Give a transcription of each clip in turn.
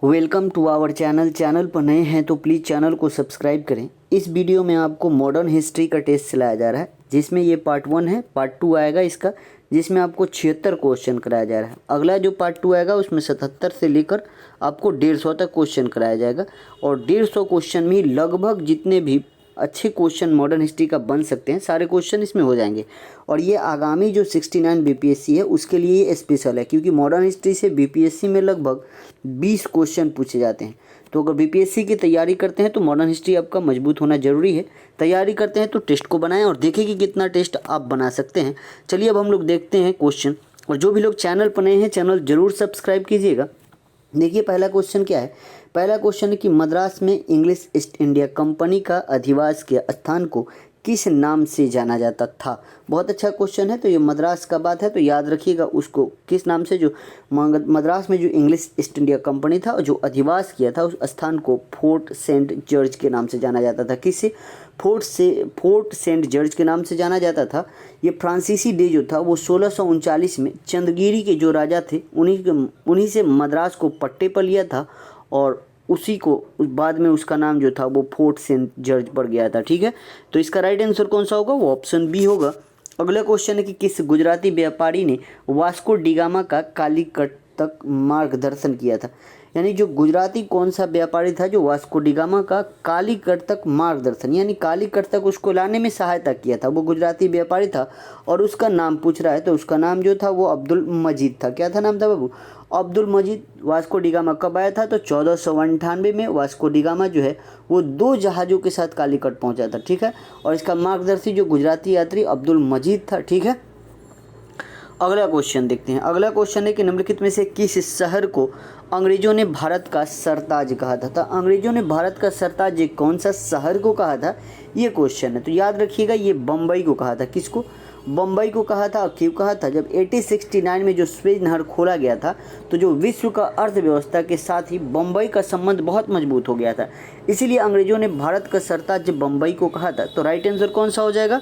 Welcome to our channel पर नए हैं तो प्लीज़ चैनल को सब्सक्राइब करें। इस वीडियो में आपको मॉडर्न हिस्ट्री का टेस्ट चलाया जा रहा है, जिसमें ये पार्ट 1 है। पार्ट 2 आएगा इसका, जिसमें आपको 76 क्वेश्चन कराया जा रहा है। अगला जो पार्ट 2 आएगा उसमें 77 से लेकर आपको 150 तक क्वेश्चन कराया जाएगा। और 150 क्वेश्चन में लगभग जितने भी अच्छे क्वेश्चन मॉडर्न हिस्ट्री का बन सकते हैं सारे क्वेश्चन इसमें हो जाएंगे। और ये आगामी जो 69 बीपीएससी है उसके लिए ये स्पेशल है, क्योंकि मॉडर्न हिस्ट्री से बीपीएससी में लगभग 20 क्वेश्चन पूछे जाते हैं। तो अगर बीपीएससी की तैयारी करते हैं तो मॉडर्न हिस्ट्री आपका मजबूत होना जरूरी है। तैयारी करते हैं तो टेस्ट को बनाएं और देखें कि कितना टेस्ट आप बना सकते हैं। चलिए अब हम लोग देखते हैं क्वेश्चन। और जो भी लोग चैनल पर नए हैं चैनल जरूर सब्सक्राइब कीजिएगा। देखिए पहला क्वेश्चन क्या है। पहला क्वेश्चन है कि मद्रास में इंग्लिश ईस्ट इंडिया कंपनी का अधिवास के स्थान को किस नाम से जाना जाता था। बहुत अच्छा क्वेश्चन है। तो ये मद्रास का बात है तो याद रखिएगा उसको किस नाम से। जो मद्रास में जो इंग्लिश ईस्ट इंडिया कंपनी था और जो अधिवास किया था उस स्थान को फोर्ट सेंट जॉर्ज के नाम से जाना जाता था। किससे? फोर्ट सेंट जॉर्ज के नाम से जाना जाता था। ये फ्रांसीसी डे जो था वो 1639 में चंद्रगिरी के जो राजा थे उन्हीं से मद्रास को पट्टे पर लिया था और उसी को बाद में उसका नाम जो था वो फोर्ट सेंट जॉर्ज पड़ गया था। ठीक है, तो इसका राइट आंसर कौन सा होगा? वो ऑप्शन बी होगा। अगला क्वेश्चन है कि किस गुजराती व्यापारी ने वास्को डिगामा का कालीकट तक मार्गदर्शन किया था। यानी जो गुजराती कौन सा व्यापारी था जो वास्को डिगामा का कालीकट तक मार्गदर्शन यानी कालीकट तक उसको लाने में सहायता किया था, वो गुजराती व्यापारी था। और उसका नाम पूछ रहा है तो उसका नाम जो था वो अब्दुल मजीद था। क्या था नाम था बाबू? अब्दुल मजीद। वास्को डिगामा कब आया था? तो 1498 में वास्को डिगामा जो है वो 2 जहाज़ों के साथ कालीकट पहुंचा था। ठीक है, और इसका मार्गदर्शी जो गुजराती यात्री अब्दुल मजीद था। ठीक है, अगला क्वेश्चन देखते हैं। अगला क्वेश्चन है कि निम्नलिखित में से किस शहर को अंग्रेजों ने भारत का सरताज कहा था। अंग्रेजों ने भारत का सरताज ये कौन सा शहर को कहा था, ये क्वेश्चन है। तो याद रखिएगा ये बम्बई को कहा था। किसको? बम्बई को कहा था। क्यों कहा था? जब 1869 में जो स्वेज नहर खोला गया था तो जो विश्व का अर्थव्यवस्था के साथ ही बम्बई का संबंध बहुत मजबूत हो गया था, इसीलिए अंग्रेजों ने भारत का सरताज बम्बई को कहा था। तो राइट आंसर कौन सा हो जाएगा?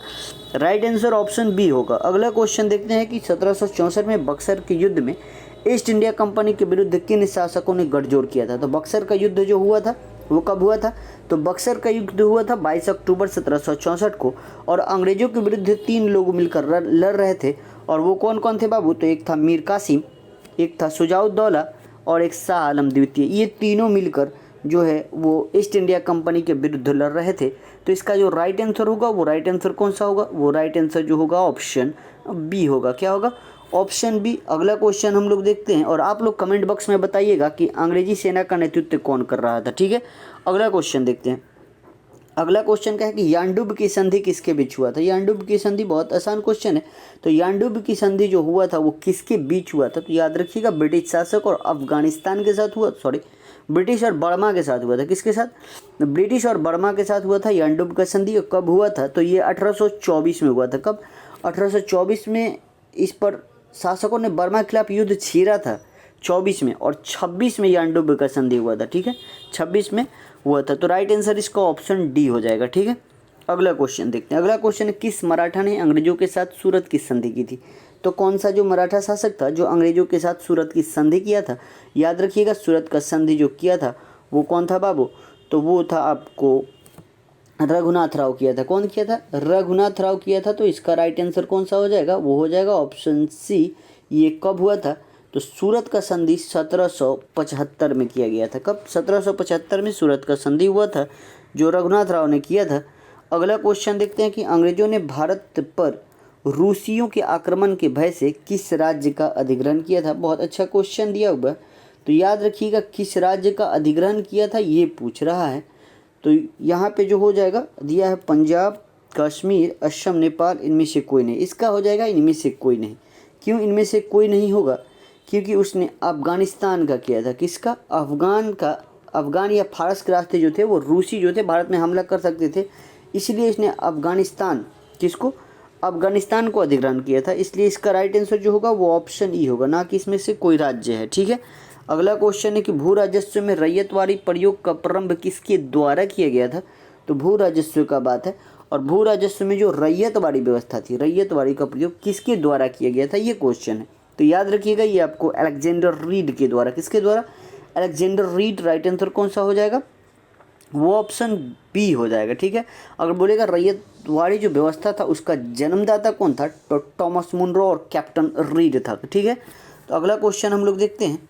राइट आंसर ऑप्शन बी होगा। अगला क्वेश्चन देखते हैं कि 1764 में बक्सर के युद्ध में ईस्ट इंडिया कंपनी के विरुद्ध किन शासकों ने गठजोड़ किया था। तो बक्सर का युद्ध जो हुआ था वो कब हुआ था? तो बक्सर का युद्ध हुआ था 22 अक्टूबर 1764 को। और अंग्रेजों के विरुद्ध 3 लोग मिलकर लड़ रहे थे। और वो कौन कौन थे बाबू? तो एक था मीर कासिम, एक था शुजाउद्दौला और एक शाह आलम द्वितीय। ये तीनों मिलकर जो है वो ईस्ट इंडिया कंपनी के विरुद्ध लड़ रहे थे। तो इसका जो राइट आंसर होगा वो राइट आंसर कौन सा होगा? वो राइट आंसर जो होगा ऑप्शन बी होगा। क्या होगा? Option B. अगला क्वेश्चन हम लोग देखते हैं और आप लोग कमेंट बॉक्स में बताइएगा कि अंग्रेजी सेना का नेतृत्व कौन कर रहा था। ठीक है, अगला क्वेश्चन देखते हैं। अगला क्वेश्चन क्या है कि यानडुब की संधि किसके बीच हुआ था। यानडुब की संधि बहुत आसान क्वेश्चन है। तो यानडुब की संधि जो हुआ था वो किसके बीच हुआ था? तो याद रखिएगा ब्रिटिश शासक और अफगानिस्तान के साथ हुआ। ब्रिटिश और बर्मा के साथ हुआ था। किसके साथ? ब्रिटिश और बर्मा के साथ हुआ था यानडुब का संधि। और कब हुआ था? तो ये 1824 में हुआ था। कब? 1824 में इस पर शासकों ने बर्मा के खिलाफ युद्ध छेड़ा था 24 में, और 26 में यानडुब का संधि हुआ था। ठीक है, 26 में हुआ था। तो राइट आंसर इसका ऑप्शन डी हो जाएगा। ठीक है, अगला क्वेश्चन देखते हैं। अगला क्वेश्चन है किस मराठा ने अंग्रेजों के साथ सूरत की संधि की थी। तो कौन सा जो मराठा शासक था जो अंग्रेजों के साथ सूरत की संधि किया था? याद रखिएगा सूरत का संधि जो किया था वो कौन था बाबू? तो वो था आपको रघुनाथ राव किया था। कौन किया था? रघुनाथ राव किया था। तो इसका राइट आंसर कौन सा हो जाएगा? वो हो जाएगा ऑप्शन सी। ये कब हुआ था? तो सूरत का संधि 1775 में किया गया था। कब? 1775 में सूरत का संधि हुआ था जो रघुनाथ राव ने किया था। अगला क्वेश्चन देखते हैं कि अंग्रेजों ने भारत पर रूसियों के आक्रमण के भय से किस राज्य का अधिग्रहण किया था। बहुत अच्छा क्वेश्चन दिया हुआ। तो याद रखिएगा किस राज्य का अधिग्रहण किया था ये पूछ रहा है। तो यहाँ पे जो हो जाएगा दिया है पंजाब, कश्मीर, असम, नेपाल, इनमें से कोई नहीं। इसका हो जाएगा इनमें से कोई नहीं। क्यों इनमें से कोई नहीं होगा? क्योंकि उसने अफगानिस्तान का किया था। किसका? अफगान या फारस के रास्ते जो थे वो रूसी जो थे भारत में हमला कर सकते थे, इसलिए इसने अफगानिस्तान को अधिग्रहण किया था। इसलिए इसका राइट आंसर जो होगा वो ऑप्शन ई होगा, ना कि इसमें से कोई राज्य है। ठीक है, अगला क्वेश्चन है कि भू राजस्व में रैयतवाड़ी प्रयोग का प्रारंभ किसके द्वारा किया गया था। तो भू राजस्व का बात है और भू राजस्व में जो रैयतवाड़ी व्यवस्था थी, रैयतवाड़ी का प्रयोग किसके द्वारा किया गया था, ये क्वेश्चन है। तो याद रखिएगा ये आपको अलेक्जेंडर रीड के द्वारा, किसके द्वारा? अलेक्जेंडर रीड, राइट आंसर कौन सा हो जाएगा, वो ऑप्शन बी हो जाएगा। ठीक है, अगर बोलेगा रैयतवाड़ी जो व्यवस्था था उसका जन्मदाता कौन था, तो टॉमस मुनरो और कैप्टन रीड था। ठीक है, तो अगला क्वेश्चन हम लोग देखते हैं।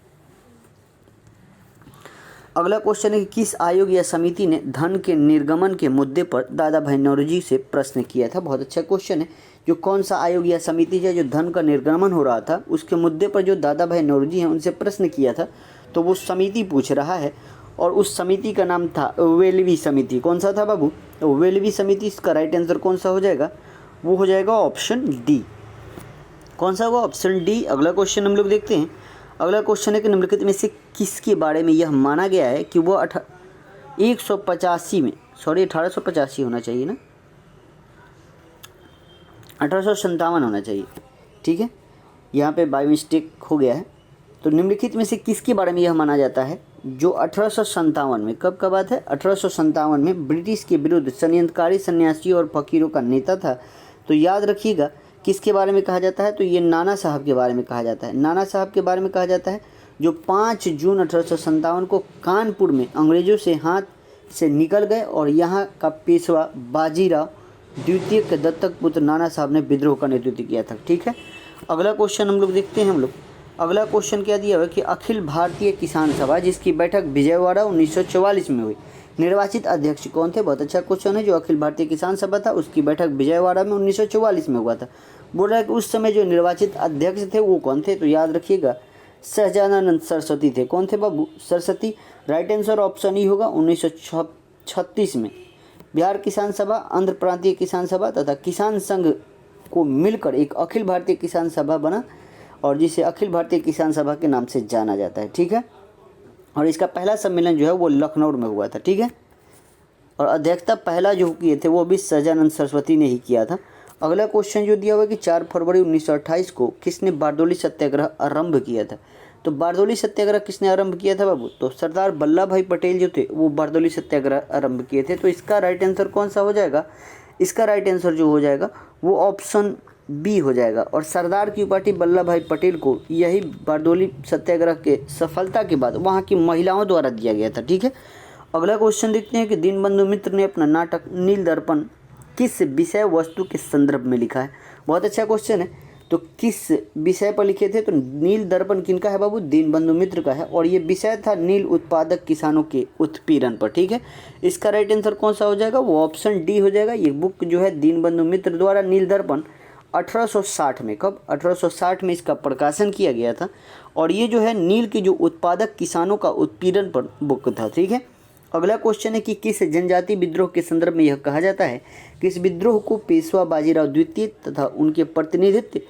अगला क्वेश्चन है कि किस आयोग या समिति ने धन के निर्गमन के मुद्दे पर दादा भाई नौरोजी से प्रश्न किया था। बहुत अच्छा क्वेश्चन है। जो कौन सा आयोग या समिति है जो धन का निर्गमन हो रहा था उसके मुद्दे पर जो दादा भाई नौरोजी हैं उनसे प्रश्न किया था, तो वो समिति पूछ रहा है और उस समिति का नाम था वेलवी समिति। कौन सा था बाबू, तो वेलवी समिति। इसका राइट आंसर कौन सा हो जाएगा, वो हो जाएगा ऑप्शन डी। कौन सा होगा, ऑप्शन डी। अगला क्वेश्चन हम लोग देखते हैं। अगला क्वेश्चन है कि निम्नलिखित में से किसके बारे में यह माना गया है कि वो 1885 में, सॉरी 1885 होना चाहिए ना, 1857 होना चाहिए। ठीक है, यहाँ पे बाय मिस्टेक हो गया है। तो निम्नलिखित में से किसके बारे में यह माना जाता है जो 1857 में, कब का बात है, 1857 में ब्रिटिश के विरुद्ध षड्यंत्रकारी सन्यासियों और फकीरों का नेता था। तो याद रखिएगा किसके बारे में कहा जाता है, तो ये नाना साहब के बारे में कहा जाता है। नाना साहब के बारे में कहा जाता है जो 5 जून 1857 को कानपुर में अंग्रेजों से हाथ से निकल गए और यहाँ का पेशवा बाजीराव द्वितीय के दत्तक पुत्र नाना साहब ने विद्रोह का नेतृत्व किया था। ठीक है, अगला क्वेश्चन हम लोग देखते हैं। अगला क्वेश्चन क्या दिया हुआ है कि अखिल भारतीय किसान सभा जिसकी बैठक विजयवाड़ा 1944 में हुई, निर्वाचित अध्यक्ष कौन थे। बहुत अच्छा क्वेश्चन है। जो अखिल भारतीय किसान सभा था उसकी बैठक विजयवाड़ा में 1944 में हुआ था। बोल रहा है कि उस समय जो निर्वाचित अध्यक्ष थे वो कौन थे, तो याद रखिएगा सहजानंद सरस्वती थे। कौन थे बाबू, Saraswati. Right answer option E होगा। 1936 में बिहार किसान सभा, आंध्र प्रांतीय किसान सभा तथा किसान संघ को मिलकर एक अखिल भारतीय किसान सभा बना और जिसे अखिल भारतीय किसान सभा के नाम से जाना जाता है। ठीक है, और इसका पहला सम्मेलन जो है वो लखनऊ में हुआ था। ठीक है, और अध्यक्षता पहला जो किए थे वो भी सहजानंद सरस्वती ने ही किया था। अगला क्वेश्चन जो दिया हुआ है कि 4 फरवरी 1928 को किसने बारदौली सत्याग्रह आरंभ किया था। तो बारदौली सत्याग्रह किसने आरंभ किया था बाबू, तो सरदार वल्लभ भाई पटेल जो थे वो बारदौली सत्याग्रह आरंभ किए थे। तो इसका राइट आंसर कौन सा हो जाएगा, इसका राइट आंसर जो हो जाएगा वो ऑप्शन बी हो जाएगा। और सरदार की उपाधि वल्लभ भाई पटेल को यही बारदौली सत्याग्रह के सफलता के बाद वहाँ की महिलाओं द्वारा दिया गया था। ठीक है, अगला क्वेश्चन देखते हैं कि दीनबंधु मित्र ने अपना नाटक नील दर्पण किस विषय वस्तु के संदर्भ में लिखा है। बहुत अच्छा क्वेश्चन है। तो किस विषय पर लिखे थे, तो नील दर्पण किनका है बाबू, दीनबंधु मित्र का है और ये विषय था नील उत्पादक किसानों के उत्पीड़न पर। ठीक है, इसका राइट आंसर कौन सा हो जाएगा, वो ऑप्शन डी हो जाएगा। ये बुक जो है दीनबंधु मित्र द्वारा नील दर्पण 1860 में, कब 1860 में इसका प्रकाशन किया गया था और ये जो है नील के जो उत्पादक किसानों का उत्पीड़न पर बुक था। ठीक है, अगला क्वेश्चन है कि किस जनजाति विद्रोह के संदर्भ में यह कहा जाता है कि इस विद्रोह को पेशवा बाजीराव द्वितीय तथा उनके प्रतिनिधित्व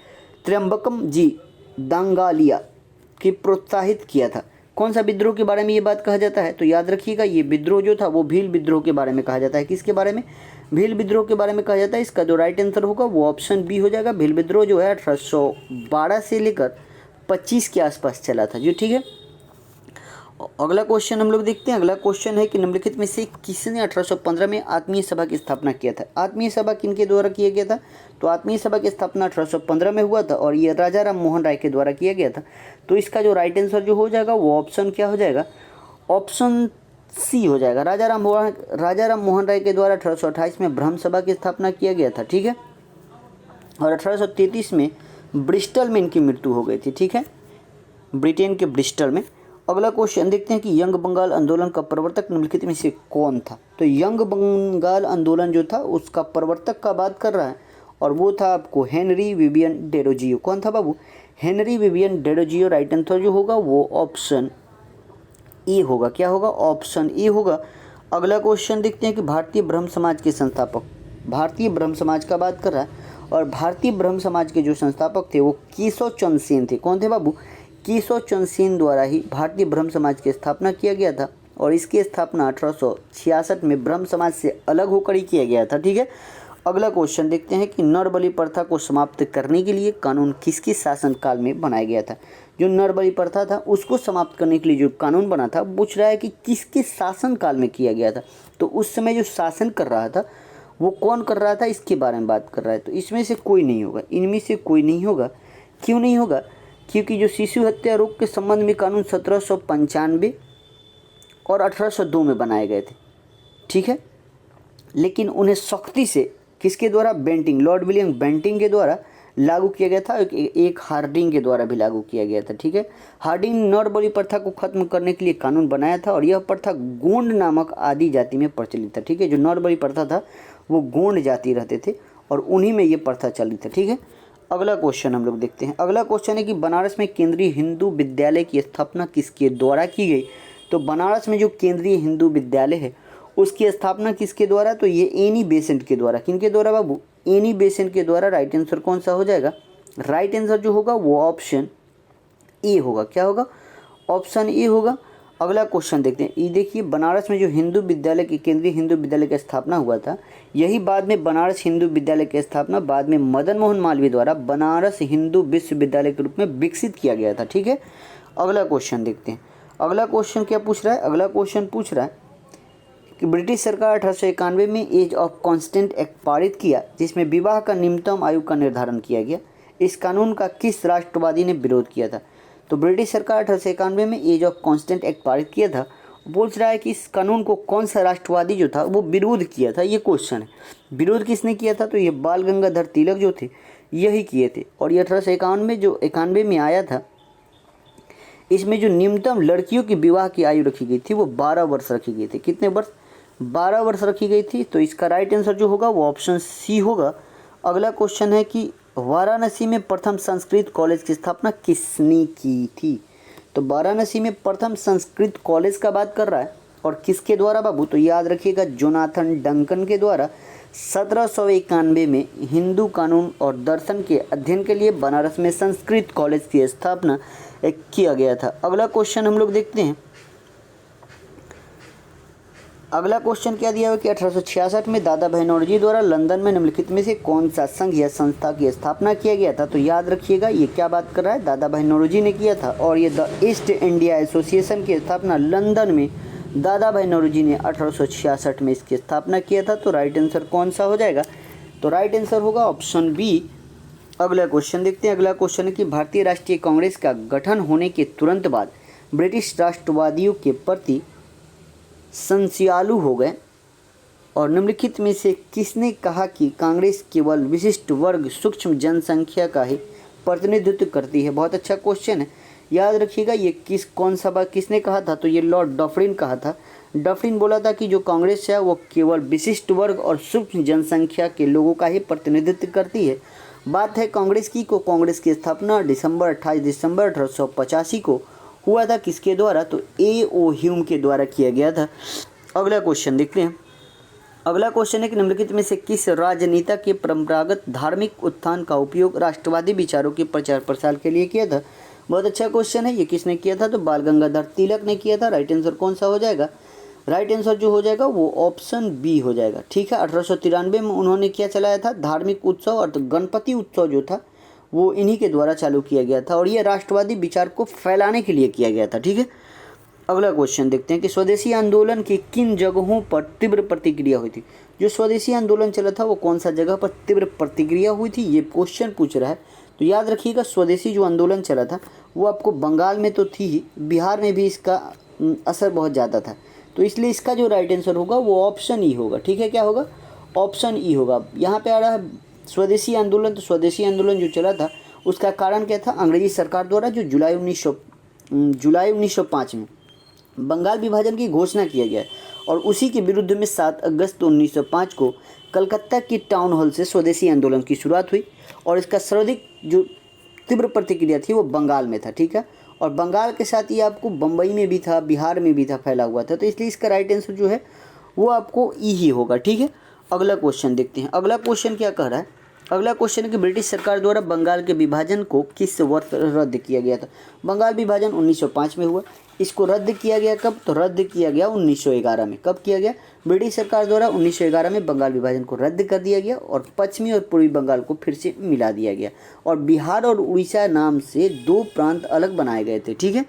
त्र्यंबकम जी दांगालिया की प्रोत्साहित किया था। कौन सा विद्रोह के बारे में ये बात कहा जाता है, तो याद रखिएगा ये विद्रोह जो था वो भील विद्रोह के बारे में कहा जाता है। किसके बारे में, भील विद्रोह के बारे में कहा जाता है। इसका जो राइट आंसर होगा वो ऑप्शन बी हो जाएगा। भील विद्रोह जो है 1812 से लेकर 25 के आसपास चला था। जो ठीक है, अगला क्वेश्चन हम लोग देखते हैं। अगला क्वेश्चन है कि निम्नलिखित में से किसने 1815 में आत्मीय सभा की स्थापना किया था। आत्मीय सभा किनके द्वारा किया गया था, तो आत्मीय सभा की स्थापना 1815 में हुआ था और ये राजा राम मोहन राय के द्वारा किया गया था। तो इसका जो राइट आंसर जो हो जाएगा वो ऑप्शन क्या हो जाएगा, ऑप्शन सी हो जाएगा। राजा राम मोहन राय के द्वारा 1828 में ब्रह्म सभा की स्थापना किया गया था। ठीक है, और 1833 में ब्रिस्टल में इनकी मृत्यु हो गई थी। ठीक है, ब्रिटेन के ब्रिस्टल में। अगला क्वेश्चन देखते हैं कि यंग बंगाल आंदोलन का प्रवर्तक निम्नलिखित में से कौन था। तो यंग बंगाल आंदोलन जो था उसका प्रवर्तक का बात कर रहा है और वो था आपको हेनरी विवियन डेरोजियो। कौन था बाबू, Henry Vivian Derozio. Right answer जो होगा वो ऑप्शन ए होगा। क्या होगा, ऑप्शन ए होगा। अगला क्वेश्चन देखते हैं कि भारतीय ब्रह्म समाज के संस्थापक, भारतीय ब्रह्म समाज का बात कर रहा है और भारतीय ब्रह्म समाज के जो संस्थापक थे वो केशव चंद्र सेन थे। कौन थे बाबू, केशव चंद्र सेन द्वारा ही भारतीय ब्रह्म समाज की स्थापना किया गया था और इसकी स्थापना 1866 में ब्रह्म समाज से अलग होकर ही किया गया था। ठीक है, अगला क्वेश्चन देखते हैं कि नरबलि प्रथा को समाप्त करने के लिए कानून किसके शासनकाल में बनाया गया था। जो नरबलि प्रथा था उसको समाप्त करने के लिए जो कानून बना था, पूछ रहा है कि किसके शासनकाल में किया गया था। तो उस समय जो शासन कर रहा था वो कौन कर रहा था, इसके बारे में बात कर रहा है। तो इसमें से कोई नहीं होगा, इनमें से कोई नहीं होगा। क्यों नहीं होगा, क्योंकि जो शिशु हत्या रोग के संबंध में कानून 1795 और 1802 में बनाए गए थे, ठीक है। लेकिन उन्हें सख्ती से किसके द्वारा, बेंटिंग, लॉर्ड विलियम बेंटिंग के द्वारा लागू किया गया था, एक हार्डिंग के द्वारा भी लागू किया गया था, ठीक है। हार्डिंग ने नौरबली प्रथा को खत्म करने के लिए कानून बनाया था और यह प्रथा गोंड नामक आदि जाति में प्रचलित था, ठीक है। जो नौरबली प्रथा था वो गोंड जाति रहते थे और उन्हीं में ये प्रथा चली थी, ठीक है। अगला क्वेश्चन हम लोग देखते हैं। अगला क्वेश्चन है कि बनारस में केंद्रीय हिंदू विद्यालय की स्थापना किसके द्वारा की गई। तो बनारस में जो केंद्रीय हिंदू विद्यालय है उसकी स्थापना किसके द्वारा, तो ये एनी बेसेंट के द्वारा। किनके द्वारा बाबू, एनी बेसेंट के द्वारा। राइट आंसर कौन सा हो जाएगा, राइट आंसर जो होगा वो ऑप्शन ए होगा। क्या होगा, ऑप्शन ए होगा। अगला क्वेश्चन देखते हैं। ये देखिए, बनारस में जो हिंदू विद्यालय की, केंद्रीय हिंदू विद्यालय की स्थापना हुआ था, यही बाद में बनारस हिंदू विद्यालय की स्थापना बाद में मदन मोहन मालवीय द्वारा बनारस हिंदू विश्वविद्यालय के रूप में विकसित किया गया था, ठीक है। अगला क्वेश्चन देखते हैं। अगला क्वेश्चन क्या पूछ रहा है, अगला क्वेश्चन पूछ रहा है कि ब्रिटिश सरकार 1891 में एज ऑफ कॉन्स्टेंट एक्ट पारित किया, जिसमें विवाह का न्यूनतम आयु का निर्धारण किया गया। इस कानून का किस राष्ट्रवादी ने विरोध किया था। तो ब्रिटिश सरकार 1891 में एज ऑफ कॉन्स्टेंट एक्ट पारित किया था। पूछ रहा है कि इस कानून को कौन सा राष्ट्रवादी जो था वो विरोध किया था, ये क्वेश्चन है। विरोध किसने किया था, तो ये बाल गंगाधर तिलक जो थे यही किए थे। और ये 1851 में जो 91 में आया था, इसमें जो न्यूनतम लड़कियों की विवाह की आयु रखी गई थी वो 12 वर्ष रखी गई थी। कितने वर्ष, 12 वर्ष रखी गई थी। तो इसका राइट आंसर जो होगा वो ऑप्शन सी होगा। अगला क्वेश्चन है कि वाराणसी में प्रथम संस्कृत कॉलेज की स्थापना किसने की थी। तो वाराणसी में प्रथम संस्कृत कॉलेज का बात कर रहा है और किसके द्वारा बाबू, तो याद रखिएगा जोनाथन डंकन के द्वारा 1791 में हिंदू कानून और दर्शन के अध्ययन के लिए बनारस में संस्कृत कॉलेज की स्थापना किया गया था। अगला क्वेश्चन हम लोग देखते हैं। अगला क्वेश्चन क्या दिया हुआ कि 1866 में दादा भाई नौरोजी द्वारा लंदन में निम्नलिखित में से कौन सा संघ या संस्था की स्थापना किया गया था। तो याद रखिएगा ये क्या बात कर रहा है, दादा भाई नौरोजी ने किया था। और ये द ईस्ट इंडिया एसोसिएशन की स्थापना लंदन में दादा भाई नौरोजी ने 1866 में इसकी स्थापना किया था। तो राइट आंसर कौन सा हो जाएगा, तो राइट आंसर होगा ऑप्शन बी। अगला क्वेश्चन देखते हैं। अगला क्वेश्चन है कि भारतीय राष्ट्रीय कांग्रेस का गठन होने के तुरंत बाद ब्रिटिश राष्ट्रवादियों के प्रति संशयालु हो गए और निम्नलिखित में से किसने कहा कि कांग्रेस केवल विशिष्ट वर्ग सूक्ष्म जनसंख्या का ही प्रतिनिधित्व करती है। बहुत अच्छा क्वेश्चन है, याद रखिएगा ये कौन सा बात किसने कहा था, तो ये लॉर्ड डफरिन कहा था। डफरिन बोला था कि जो कांग्रेस है वो केवल विशिष्ट वर्ग और सूक्ष्म जनसंख्या के लोगों का ही प्रतिनिधित्व करती है। बात है कांग्रेस की कांग्रेस की स्थापना 28 दिसंबर 1885 को हुआ था, किसके द्वारा, तो A.O. ह्यूम के द्वारा किया गया था। अगला क्वेश्चन देखते हैं। अगला क्वेश्चन है कि निम्नलिखित में से किस राजनेता के परंपरागत धार्मिक उत्थान का उपयोग राष्ट्रवादी विचारों के प्रचार प्रसार के लिए किया था। बहुत अच्छा क्वेश्चन है, ये किसने किया था, तो बाल गंगाधर तिलक ने किया था। राइट आंसर कौन सा हो जाएगा, राइट आंसर जो हो जाएगा वो ऑप्शन बी हो जाएगा, ठीक है। 1893 में उन्होंने क्या चलाया था, धार्मिक उत्सव और गणपति उत्सव जो था वो इन्हीं के द्वारा चालू किया गया था और ये राष्ट्रवादी विचार को फैलाने के लिए किया गया था, ठीक है। अगला क्वेश्चन देखते हैं कि स्वदेशी आंदोलन की किन जगहों पर तीव्र प्रतिक्रिया हुई थी। जो स्वदेशी आंदोलन चला था वो कौन सा जगह पर तीव्र प्रतिक्रिया हुई थी, ये क्वेश्चन पूछ रहा है। तो याद रखिएगा स्वदेशी जो आंदोलन चला था वो आपको बंगाल में तो थी ही, बिहार में भी इसका असर बहुत ज़्यादा था। तो इसलिए इसका जो राइट आंसर होगा वो ऑप्शन ई होगा, ठीक है। क्या होगा, ऑप्शन ई होगा। यहाँ पे आ रहा है स्वदेशी आंदोलन, तो स्वदेशी आंदोलन जो चला था उसका कारण क्या था, अंग्रेजी सरकार द्वारा जो जुलाई 1905 में बंगाल विभाजन की घोषणा किया गया और उसी के विरुद्ध में 7 अगस्त 1905 को कलकत्ता की टाउन हॉल से स्वदेशी आंदोलन की शुरुआत हुई और इसका सर्वाधिक जो तीव्र प्रतिक्रिया थी वो बंगाल में था, ठीक है। और बंगाल के साथ ही आपको बम्बई में भी था, बिहार में भी था, फैला हुआ था। तो इसलिए इसका राइट आंसर जो है वो आपको ई ही होगा, ठीक है। अगला क्वेश्चन देखते हैं। अगला क्वेश्चन क्या कह रहा है, अगला क्वेश्चन है कि ब्रिटिश सरकार द्वारा बंगाल के विभाजन को किस वर्ष रद्द किया गया था। बंगाल विभाजन 1905 में हुआ। इसको रद्द किया गया कब, तो रद्द किया गया 1911 में। कब किया गया, ब्रिटिश सरकार द्वारा 1911 में बंगाल विभाजन को रद्द कर दिया गया और पश्चिमी और पूर्वी बंगाल को फिर से मिला दिया गया और बिहार और उड़ीसा नाम से 2 प्रांत अलग बनाए गए थे, ठीक है।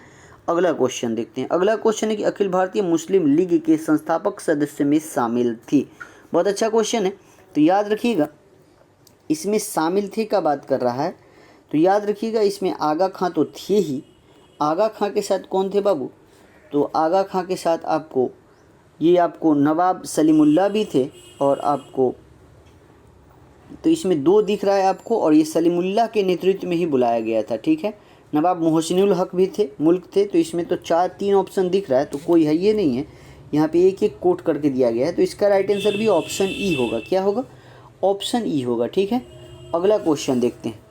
अगला क्वेश्चन देखते हैं। अगला क्वेश्चन है कि अखिल भारतीय मुस्लिम लीग के संस्थापक सदस्य में शामिल थी। बहुत अच्छा क्वेश्चन है, तो याद रखिएगा इसमें शामिल थे का बात कर रहा है। तो याद रखिएगा इसमें आगा खां तो थे ही, आगा खां के साथ कौन थे बाबू, तो आगा खां के साथ आपको नवाब सलीमुल्लाह भी थे, और आपको तो इसमें 2 दिख रहा है आपको, और ये सलीमुल्लाह के नेतृत्व में ही बुलाया गया था। ठीक है, नवाब मोहसिनुल हक भी थे, मुल्क थे। तो इसमें तो 3 ऑप्शन दिख रहा है, तो कोई है ये नहीं है, यहाँ पे एक एक कोट करके दिया गया है। तो इसका राइट आंसर भी ऑप्शन ई होगा। क्या होगा? ऑप्शन ई होगा। ठीक है, अगला क्वेश्चन देखते हैं।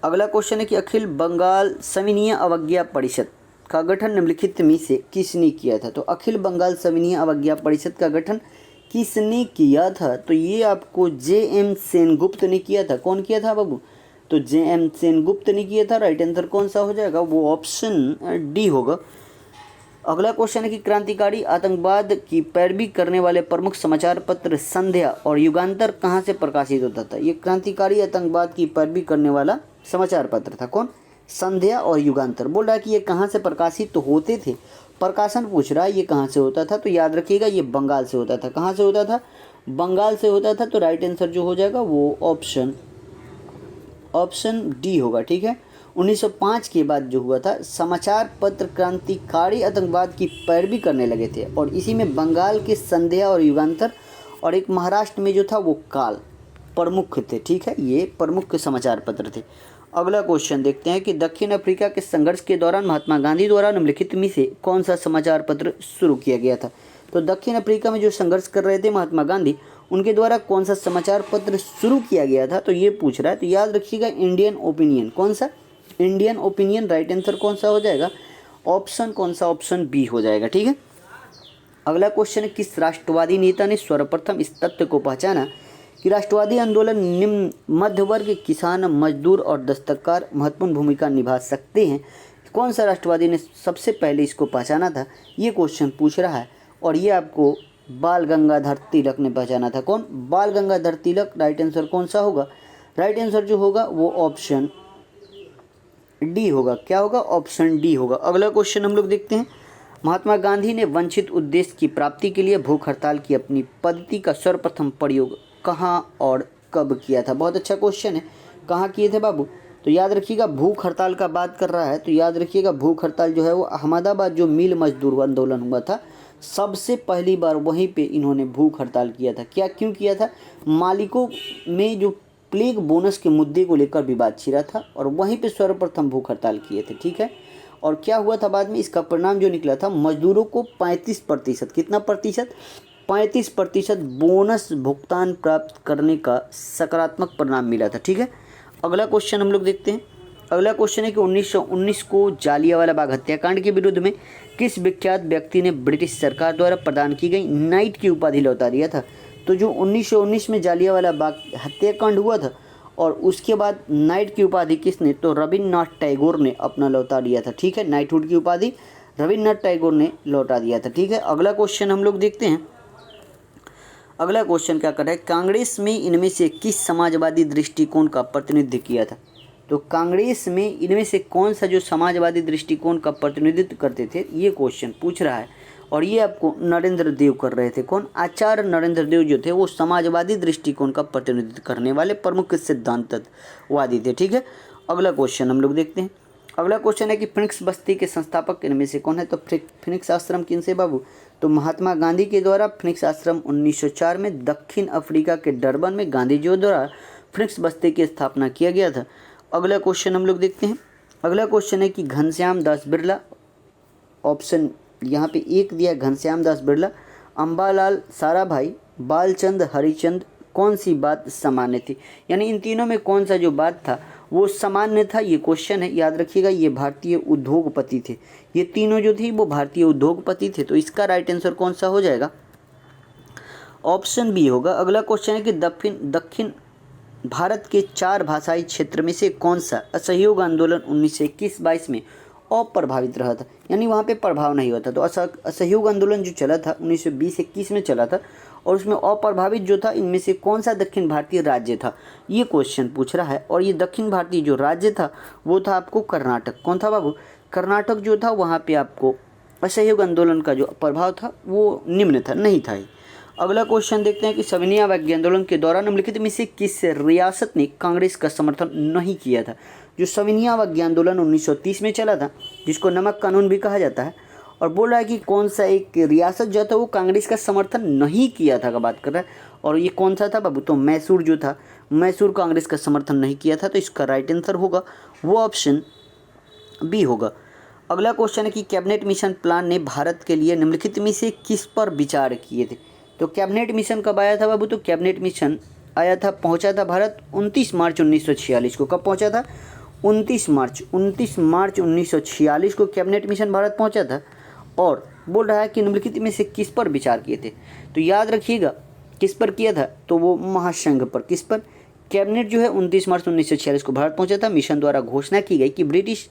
अगला क्वेश्चन है कि अखिल बंगाल सविनय अवज्ञा परिषद का गठन निम्नलिखित में से किसने किया था? तो अखिल बंगाल सविनय अवज्ञा परिषद का गठन किसने किया था? तो ये आपको जे.एम. सेनगुप्त ने किया था। कौन किया था बाबू? तो जे.एम. सेनगुप्त ने किया था। राइट आंसर कौन सा हो जाएगा? वो ऑप्शन डी होगा। अगला क्वेश्चन है कि क्रांतिकारी आतंकवाद की पैरवी करने वाले प्रमुख समाचार पत्र संध्या और युगांतर कहाँ से प्रकाशित होता था? ये क्रांतिकारी आतंकवाद की पैरवी करने वाला समाचार पत्र था। कौन? संध्या और युगांतर। बोल रहा है कि ये कहाँ से प्रकाशित तो होते थे, प्रकाशन पूछ रहा है ये कहाँ से होता था। तो याद रखिएगा ये बंगाल से होता था। कहाँ से होता था? बंगाल से होता था। तो राइट आंसर जो हो जाएगा वो ऑप्शन डी होगा। ठीक है, 1905 के बाद जो हुआ था, समाचार पत्र क्रांतिकारी आतंकवाद की पैरवी करने लगे थे, और इसी में बंगाल के संध्या और युगांतर, और एक महाराष्ट्र में जो था वो काल प्रमुख थे। ठीक है, ये प्रमुख समाचार पत्र थे। अगला क्वेश्चन देखते हैं कि दक्षिण अफ्रीका के संघर्ष के दौरान महात्मा गांधी द्वारा निम्नलिखित में से कौन सा समाचार पत्र शुरू किया गया था? तो दक्षिण अफ्रीका में जो संघर्ष कर रहे थे महात्मा गांधी, उनके द्वारा कौन सा समाचार पत्र शुरू किया गया था? तो ये पूछ रहा है। तो याद रखिएगा इंडियन ओपिनियन। कौन सा? Indian opinion. राइट आंसर कौन सा हो जाएगा? ऑप्शन कौन सा? ऑप्शन बी हो जाएगा। ठीक है, अगला क्वेश्चन है किस राष्ट्रवादी नेता ने सर्वप्रथम इस तथ्य को पहचाना कि राष्ट्रवादी आंदोलन निम्न मध्य वर्ग, किसान, मजदूर और दस्तकार महत्वपूर्ण भूमिका निभा सकते हैं? कौन सा राष्ट्रवादी ने सबसे पहले इसको पहचाना था? ये क्वेश्चन पूछ रहा है, और ये आपको बाल गंगाधर तिलक ने पहचाना था। कौन? बाल गंगाधर तिलक। राइट आंसर कौन सा होगा? राइट आंसर जो होगा वो ऑप्शन डी होगा। क्या होगा? ऑप्शन डी होगा। अगला क्वेश्चन हम लोग देखते हैं। महात्मा गांधी ने वांछित उद्देश्य की प्राप्ति के लिए भूख हड़ताल की अपनी पद्धति का सर्वप्रथम प्रयोग कहाँ और कब किया था? बहुत अच्छा क्वेश्चन है। कहाँ किए थे बाबू? तो याद रखिएगा भूख हड़ताल का बात कर रहा है, तो याद रखिएगा भूख हड़ताल जो है वो अहमदाबाद जो मिल मजदूर आंदोलन हुआ था, सबसे पहली बार वहीं पे इन्होंने भूख हड़ताल किया था। क्या क्यों किया था? मालिकों में जो प्लेग बोनस के मुद्दे को लेकर विवाद छिड़ा था, और वहीं पे सर्वप्रथम भूख हड़ताल किए थे। ठीक है, और क्या हुआ था बाद में? इसका परिणाम जो निकला था, मजदूरों को 35%, कितना प्रतिशत? 35% बोनस भुगतान प्राप्त करने का सकारात्मक परिणाम मिला था। ठीक है, अगला क्वेश्चन हम लोग देखते हैं। अगला क्वेश्चन है कि 1919 को जालियांवाला बाग हत्याकांड के विरुद्ध में किस विख्यात व्यक्ति ने ब्रिटिश सरकार द्वारा प्रदान की गई नाइट की उपाधि लौटा दिया था? तो जो 1919 में जालियांवाला बाग हत्याकांड हुआ था, और उसके बाद नाइट की उपाधि किसने? तो रविन्द्रनाथ टैगोर ने अपना लौटा दिया था। ठीक है, नाइटहुड की उपाधि रविन्द्रनाथ टैगोर ने लौटा दिया था। ठीक है, अगला क्वेश्चन हम लोग देखते हैं। अगला क्वेश्चन क्या कर रहा है? कांग्रेस में इनमें से किस समाजवादी दृष्टिकोण का प्रतिनिधित्व किया था? तो कांग्रेस में इनमें से कौन सा जो समाजवादी दृष्टिकोण का प्रतिनिधित्व करते थे, ये क्वेश्चन पूछ रहा है, और ये आपको नरेंद्र देव कर रहे थे। कौन? आचार्य नरेंद्र देव जो थे वो समाजवादी दृष्टिकोण का प्रतिनिधित्व करने वाले प्रमुख सिद्धांतवादी थे। ठीक है, अगला क्वेश्चन हम लोग देखते हैं। अगला क्वेश्चन है कि फिनिक्स बस्ती के संस्थापक इनमें से कौन है? तो फिनिक्स आश्रम किन से बाबू? तो महात्मा गांधी के द्वारा फिनिक्स आश्रम 1904 में दक्षिण अफ्रीका के डरबन में गांधी जी द्वारा फिनिक्स बस्ती की स्थापना किया गया था। अगला क्वेश्चन हम लोग देखते हैं। अगला क्वेश्चन है कि घनश्याम दास बिरला, ऑप्शन यहाँ पे एक दिया घनश्याम दास बिरला, अम्बालाल साराभाई, बालचंद हरिचंद, कौन सी बात सामान्य थी? यानी इन तीनों में कौन सा जो बात था वो सामान्य था, ये क्वेश्चन है। याद रखिएगा ये भारतीय उद्योगपति थे, ये तीनों जो थी वो भारतीय उद्योगपति थे। तो इसका राइट आंसर कौन सा हो जाएगा? ऑप्शन बी होगा। अगला क्वेश्चन है कि दक्षिण भारत के 4 भाषाई क्षेत्र में से कौन सा असहयोग आंदोलन 1921-22 में अप्रभावित रहा था? यानी वहाँ पे प्रभाव नहीं हुआ था। तो असहयोग आंदोलन जो चला था 1920-21 में चला था, और उसमें अप्रभावित जो था इनमें से कौन सा दक्षिण भारतीय राज्य था, ये क्वेश्चन पूछ रहा है। और ये दक्षिण भारतीय जो राज्य था वो था आपको कर्नाटक। कौन था बाबू? कर्नाटक जो था वहाँ पे आपको असहयोग आंदोलन का जो प्रभाव था वो निम्न था, नहीं था। अगला क्वेश्चन देखते हैं कि सविनय अवज्ञा आंदोलन के दौरान निम्नलिखित में से किस रियासत ने कांग्रेस का समर्थन नहीं किया था। जो सविनय अवज्ञा आंदोलन 1930 में चला था, जिसको नमक कानून भी कहा जाता है, और बोल रहा है कि कौन सा एक रियासत जो था वो कांग्रेस का समर्थन नहीं किया था का बात कर रहा है, और ये कौन सा था बाबू, तो मैसूर जो था, मैसूर कांग्रेस का समर्थन नहीं किया था। तो इसका राइट आंसर होगा वो ऑप्शन बी होगा। अगला क्वेश्चन है कि कैबिनेट मिशन प्लान ने भारत के लिए निम्नलिखित में से किस पर विचार किए थे। तो कैबिनेट मिशन कब आया था बाबू, तो कैबिनेट मिशन आया था, पहुंचा था भारत 29 मार्च 1946 को। कब पहुंचा था, 29 मार्च 1946 को कैबिनेट मिशन भारत पहुंचा था। और बोल रहा है कि निम्नलिखित में से किस पर विचार किए थे। तो याद रखिएगा किस पर किया था, तो वो महासंघ पर। किस पर, कैबिनेट जो है 29 मार्च 1946 को भारत पहुंचा था। मिशन द्वारा घोषणा की गई कि ब्रिटिश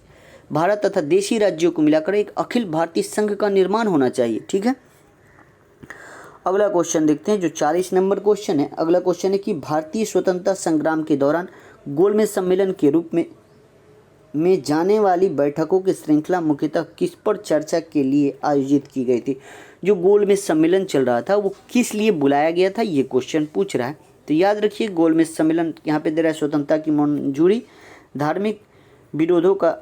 भारत तथा देशी राज्यों को मिलाकर एक अखिल भारतीय संघ का निर्माण होना चाहिए। ठीक है, अगला क्वेश्चन देखते हैं जो 40 नंबर क्वेश्चन है। अगला क्वेश्चन है कि भारतीय स्वतंत्रता संग्राम के दौरान गोलमेज सम्मेलन के रूप में जाने वाली बैठकों की श्रृंखला मुख्यतः किस पर चर्चा के लिए आयोजित की गई थी। जो गोलमेज सम्मेलन चल रहा था वो किस लिए बुलाया गया था, ये क्वेश्चन पूछ रहा है। तो याद रखिए गोलमेज सम्मेलन यहाँ पे दे रहा है स्वतंत्रता की मंजूरी, धार्मिक विरोधों का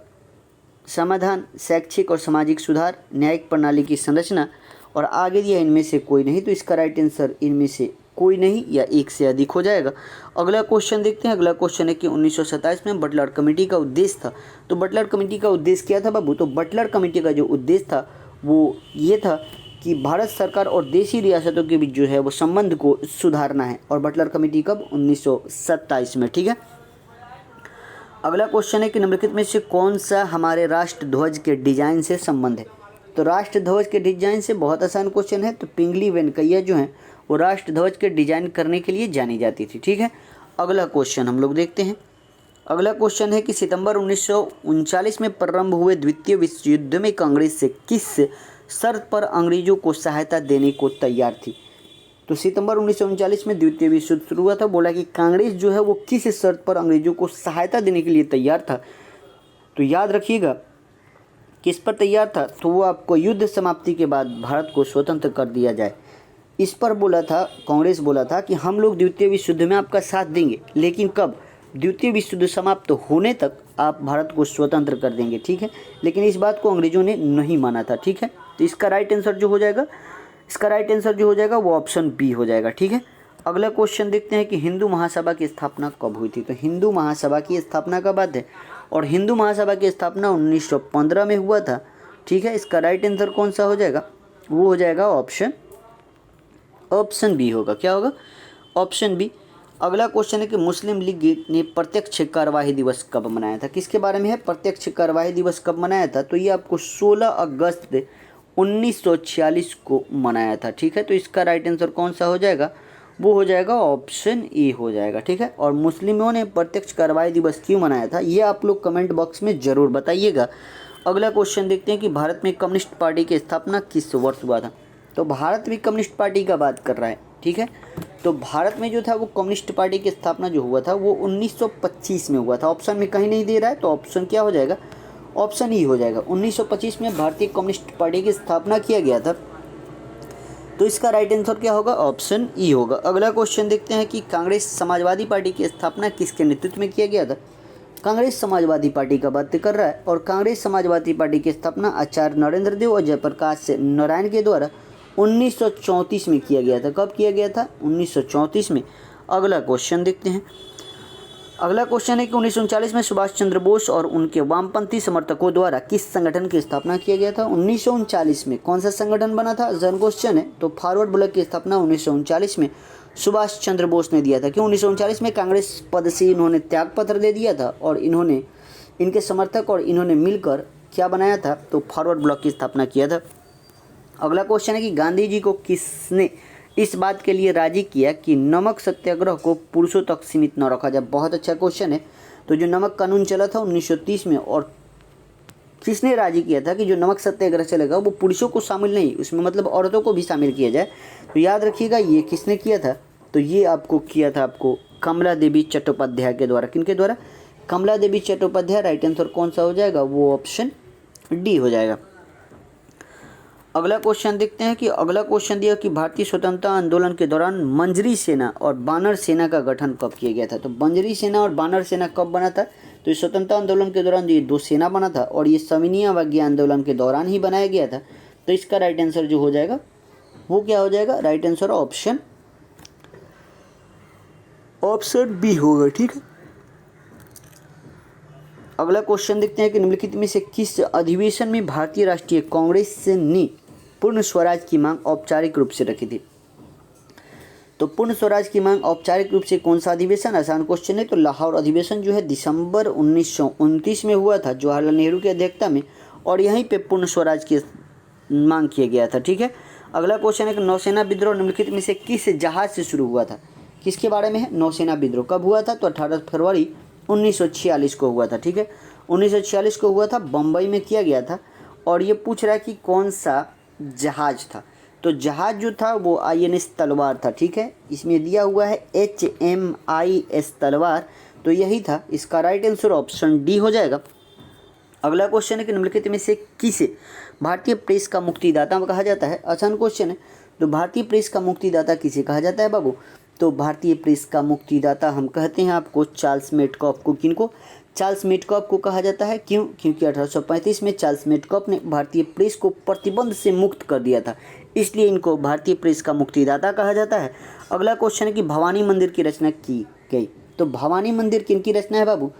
समाधान, शैक्षिक और सामाजिक सुधार, न्यायिक प्रणाली की संरचना, और आगे दिया इनमें से कोई नहीं। तो इसका राइट आंसर इनमें से कोई नहीं या एक से अधिक हो जाएगा। अगला क्वेश्चन देखते हैं। अगला क्वेश्चन है कि 1927 में बटलर कमेटी का उद्देश्य था। तो बटलर कमेटी का उद्देश्य क्या था बाबू, तो बटलर कमेटी का जो उद्देश्य था वो ये था कि भारत सरकार और देशी रियासतों के बीच जो है वो संबंध को सुधारना है। और बटलर कमेटी कब, 1927 में। ठीक है, अगला क्वेश्चन है कि निम्नलिखित में से कौन सा हमारे राष्ट्र ध्वज के डिजाइन से संबंध है। तो राष्ट्र ध्वज के डिजाइन से बहुत आसान क्वेश्चन है। तो पिंगली वेंकैया जो है वो राष्ट्र ध्वज के डिजाइन करने के लिए जानी जाती थी। ठीक है, अगला क्वेश्चन हम लोग देखते हैं। अगला क्वेश्चन है कि सितंबर 1939 में प्रारंभ हुए द्वितीय विश्व युद्ध में कांग्रेस से किस शर्त पर अंग्रेजों को सहायता देने को तैयार थी। तो सितंबर 1939 में द्वितीय विश्व युद्ध शुरू हुआ था। बोला कि कांग्रेस जो है वो किस शर्त पर अंग्रेजों को सहायता देने के लिए तैयार था। तो याद रखिएगा किस पर तैयार था, तो वो आपको युद्ध समाप्ति के बाद भारत को स्वतंत्र कर दिया जाए, इस पर बोला था। कांग्रेस बोला था कि हम लोग द्वितीय विश्व युद्ध में आपका साथ देंगे, लेकिन कब, द्वितीय विश्व युद्ध समाप्त होने तक आप भारत को स्वतंत्र कर देंगे। ठीक है, लेकिन इस बात को अंग्रेजों ने नहीं माना था। ठीक है, तो इसका राइट आंसर जो हो जाएगा वो ऑप्शन बी हो जाएगा। ठीक है, अगला क्वेश्चन देखते हैं कि हिंदू महासभा की स्थापना कब हुई थी। तो हिंदू महासभा की स्थापना का बात है, और हिंदू महासभा की स्थापना 1915 में हुआ था। ठीक है, इसका राइट आंसर कौन सा हो जाएगा, वो हो जाएगा ऑप्शन बी होगा। क्या होगा, ऑप्शन बी। अगला क्वेश्चन है कि मुस्लिम लीग ने प्रत्यक्ष कार्यवाही दिवस कब मनाया था। किसके बारे में है, प्रत्यक्ष कार्यवाही दिवस कब मनाया था। तो ये आपको 16 अगस्त 1946 को मनाया था। ठीक है, तो इसका राइट आंसर कौन सा हो जाएगा, वो हो जाएगा ऑप्शन ए हो जाएगा। ठीक है, और मुस्लिमों ने प्रत्यक्ष कार्यवाही दिवस क्यों मनाया था ये आप लोग कमेंट बॉक्स में ज़रूर बताइएगा। अगला क्वेश्चन देखते हैं कि भारत में कम्युनिस्ट पार्टी की स्थापना किस वर्ष हुआ था। तो भारत में कम्युनिस्ट पार्टी का बात कर रहा है। ठीक है, तो भारत में जो था वो कम्युनिस्ट पार्टी की स्थापना जो हुआ था वो 1925 में हुआ था। ऑप्शन में कहीं नहीं दे रहा है, तो ऑप्शन क्या हो जाएगा, ऑप्शन ई हो जाएगा। 1925 में भारतीय कम्युनिस्ट पार्टी की स्थापना किया गया था। तो इसका राइट आंसर क्या होगा, ऑप्शन ई होगा। अगला क्वेश्चन देखते हैं कि कांग्रेस समाजवादी पार्टी की स्थापना किसके नेतृत्व में किया गया था। कांग्रेस समाजवादी पार्टी का बात कर रहा है, और कांग्रेस समाजवादी पार्टी की स्थापना आचार्य नरेंद्र देव और जयप्रकाश नारायण के द्वारा 1934 में किया गया था। कब किया गया था, 1934 में। अगला क्वेश्चन देखते हैं। अगला क्वेश्चन है कि 1939 में सुभाष चंद्र बोस और उनके वामपंथी समर्थकों द्वारा किस संगठन की स्थापना किया गया था। 1939 में कौन सा संगठन बना था, जन क्वेश्चन है। तो फॉरवर्ड ब्लॉक की स्थापना 1939 में सुभाष चंद्र बोस ने दिया था। क्यों, 1939 में कांग्रेस पद से इन्होंने त्यागपत्र दे दिया था, और इन्होंने, इनके समर्थक और इन्होंने मिलकर क्या बनाया था, तो फॉरवर्ड ब्लॉक की स्थापना किया था। अगला क्वेश्चन है कि गांधी जी को किसने इस बात के लिए राजी किया कि नमक सत्याग्रह को पुरुषों तक सीमित न रखा जाए। बहुत अच्छा क्वेश्चन है। तो जो नमक कानून चला था 1930 में, और किसने राजी किया था कि जो नमक सत्याग्रह चलेगा वो पुरुषों को शामिल नहीं, उसमें मतलब औरतों को भी शामिल किया जाए। तो याद रखिएगा ये किसने किया था, तो ये आपको किया था आपको कमला देवी चट्टोपाध्याय के द्वारा। किनके द्वारा, कमला देवी चट्टोपाध्याय। राइट आंसर कौन सा हो जाएगा, वो ऑप्शन डी हो जाएगा। अगला क्वेश्चन देखते हैं कि अगला क्वेश्चन दिया कि भारतीय स्वतंत्रता आंदोलन के दौरान मंजरी सेना और बानर सेना का गठन कब किया गया था। तो मंजरी सेना और बानर सेना कब बना था, तो इस स्वतंत्रता आंदोलन के दौरान ये दो सेना बना था और ये सविनय अवज्ञा आंदोलन के दौरान ही बनाया गया था। तो इसका राइट आंसर जो हो जाएगा वो क्या हो जाएगा, राइट आंसर ऑप्शन बी होगा। ठीक है, अगला क्वेश्चन देखते हैं कि निम्नलिखित में से किस अधिवेशन में भारतीय राष्ट्रीय कांग्रेस ने पूर्ण स्वराज की मांग औपचारिक रूप से रखी थी। तो पूर्ण स्वराज की मांग औपचारिक रूप से कौन सा अधिवेशन, आसान क्वेश्चन है। तो लाहौर अधिवेशन जो है दिसंबर 1929 में हुआ था जवाहरलाल नेहरू की अध्यक्षता में, और यहीं पे पूर्ण स्वराज की मांग किया गया था। ठीक है, अगला क्वेश्चन है कि नौसेना विद्रोह निम्नलिखित में से किस जहाज से शुरू हुआ था। किसके बारे में है, नौसेना विद्रोह कब हुआ था, तो 18 फरवरी 1946 को हुआ था। ठीक है, 1946 को हुआ था, बम्बई में किया गया था। और ये पूछ रहा है कि कौन सा जहाज था, तो जहाज जो था वो INS तलवार था। ठीक है, इसमें दिया हुआ है HMIS तलवार, तो यही था। इसका राइट आंसर ऑप्शन डी हो जाएगा। अगला क्वेश्चन है कि निम्नलिखित में से किसे भारतीय प्रेस का मुक्तिदाता कहा जाता है। आसान क्वेश्चन है। तो भारतीय प्रेस का मुक्तिदाता किसे कहा जाता है बाबू, तो भारतीय प्रेस का मुक्तिदाता हम कहते हैं आपको चार्ल्स मेटकॉफ को। किनको, चार्ल्स मेटकॉफ को कहा जाता है। क्यों, क्योंकि 1835 में चार्ल्स मेटकॉफ ने भारतीय प्रेस को प्रतिबंध से मुक्त कर दिया था, इसलिए इनको भारतीय प्रेस का मुक्तिदाता कहा जाता है। अगला क्वेश्चन है कि भवानी मंदिर की रचना की गई। तो भवानी मंदिर किनकी रचना है बाबू,